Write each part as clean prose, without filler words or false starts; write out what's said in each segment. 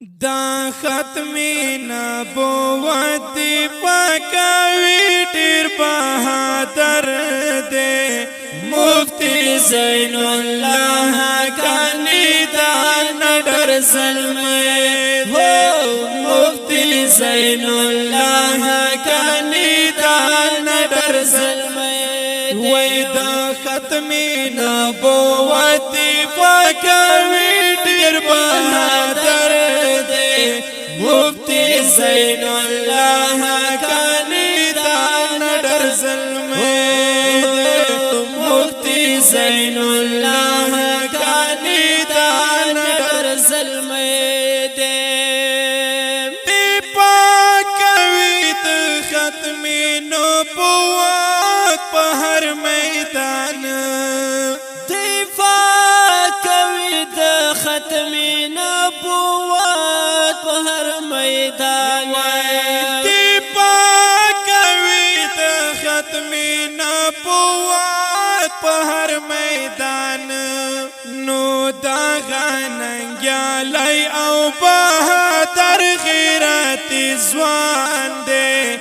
دا ختمی نبوت پاکوی ډیر بہادر دے مفتی زین اللہ کانی دا نڈر ظلمے ہو مفتی زین اللہ کانی دا نڈر ظلمے وی دا ختمی نبوت پاکوی ډیر بہادر مفتی زین اللہ کانی دا نڈر ظلمے مفتی زین اللہ کانی دا نڈر ظلمے دی پاکوی دا ختمی نبوت پا ہر میدان دی پاکوی دا ختمی نبوت پا ہر میدان دی پاکوی دا ختمی نبوت پا ہر میدان نو دا غننگیالی او بہادر غیرتی زوان دے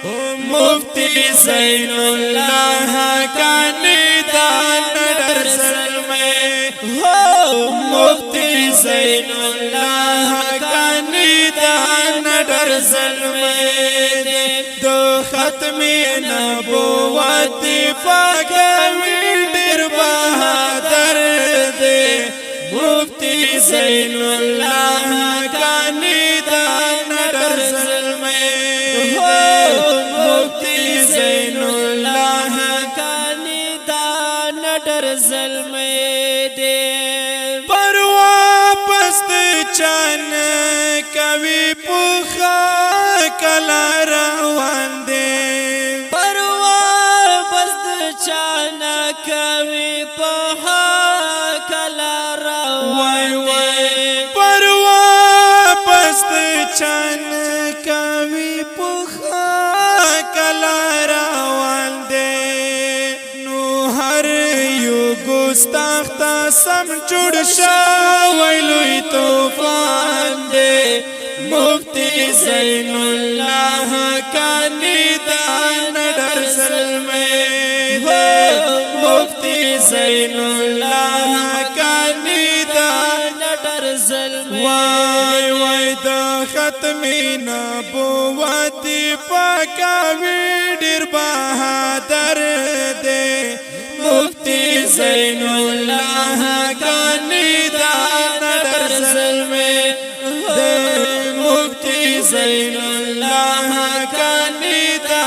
مفتی زین اللہ کانی دا نڈر ظلمے ہو مفتی زین اللہ کانی دا نڈر ظلمے دو ختمی نبوت پاکوی ډیر بہادر دے مفتی زین اللہ کانی دا نڈر ظلمے ہو مفتی زین اللہ کانی دا نڈر ظلمے دے پروا پست چان کوي پوخا کلا روان دے پروا پست چان کوي پوخا کلا روان دے پروا پست چان کوي پوخا کلا روان دے نو ہر یو گستاخ تا سم جوړ شوی لوی طوفان دے مفتی زین اللہ کانی دا نڈر ظلمے ہو مفتی زین اللہ کانی دا نڈر ظلمے وای وای دا ختمی نبوت پاکوی ډیر بہادر دے مفتی زین اللہ کانی دا نڈر ظلمے مفتی زین اللہ کانی دا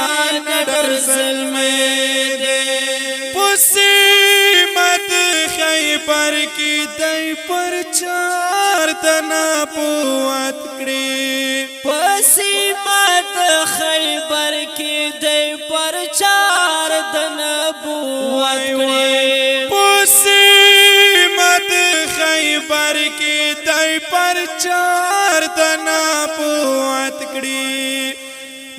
نڈر ظلمے پسیمت خیبر کی دی پر چار دنا پوت کری پسیمت خیبر کی دی پر چار دنا پوت کری پسیمت خیبر کی دی پر چار دنا پوت کری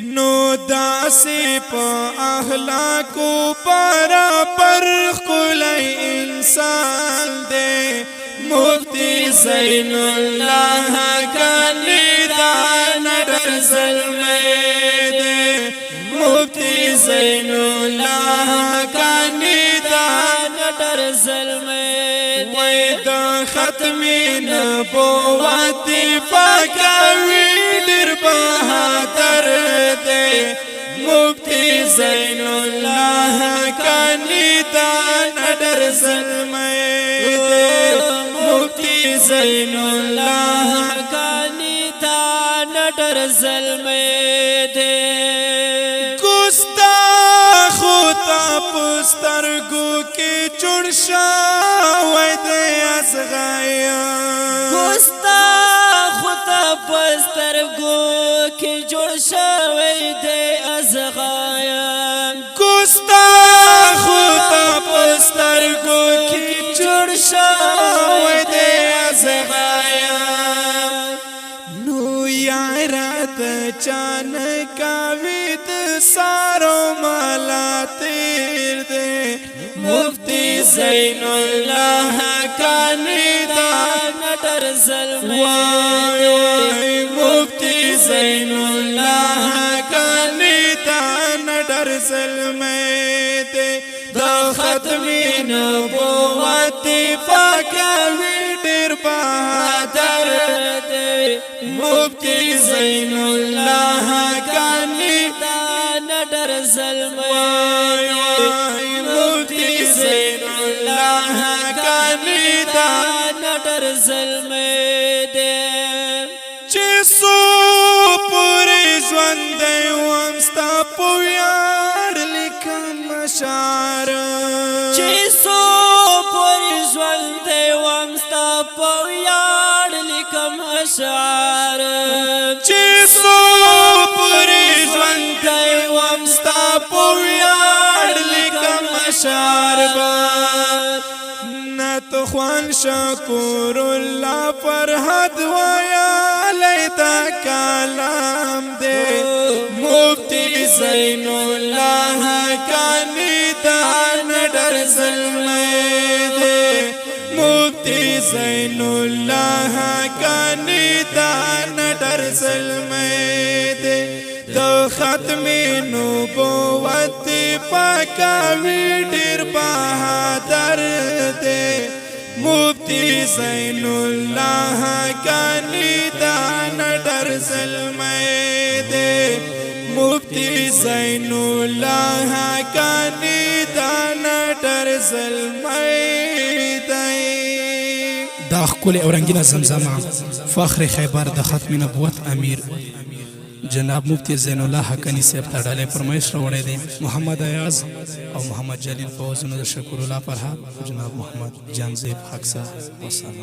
نو داسی پا اخلاقو پارا پر خلی انسان دے مفتی زین اللہ کانی دا نڈر ظلمے دے مفتی زین اللہ کانی دا نڈر ظلمے دے دا ختمی نبوت پاکوی ډیر بہادر دے مفتی زین اللہ کانی دا نڈر ظلمے دے مفتی زین اللہ کانی دا نڈر ظلمے دے گستاخ تا پسترگو کی چڑشا وی دے ازغایا گستاخ تا پسترگو کی چڑشا وی دے ازغایا گستاخ تا پسترگو کی چڑشا وی دے ازغایا نو یارات چان کاوید سارو مالا تیر دے مفتی زین الله حقانی دا نډر زلمی وای مفتی زین الله حقانی دا نډر زلمی دے دا ختمی نبوت پاکوی ډیر بہادر دے مفتی زین الله حقانی دا نډر زلمی مفتی زین الله حقانی دا نډر زلمی دے چې سو پوری ژوند وم ستا په ویاړ لیکم اشعار چې سو پوری ژوند وم ستا په ویاړ لیکم اشعار چې سو پوری ژوند وم ستا په ویاړ لیکم اشعار نت خوان شکر الله فرحت ویا لیتا کلام دے مفتی زین الله حقانی دا نډر زلمی دے مفتی زین الله حقانی دا نډر زلمی دے د ختم نبوت پاکوی ډیر بہادر دے مفتی زین الله حقانی دا نډر زلمی دے مفتی زین الله حقانی دا نډر زلمی دے دا ښکلې او رنګینه زمزمه فخر خیبر د ختم نبوت امیر جناب مفتی زین الله حقانی صاحب ته ډالۍ فرمایش راوړی دی محمد ایاز او محمد جلیل په وزنو د شکر الله فرهاد جناب محمد جان زیب حق صاحب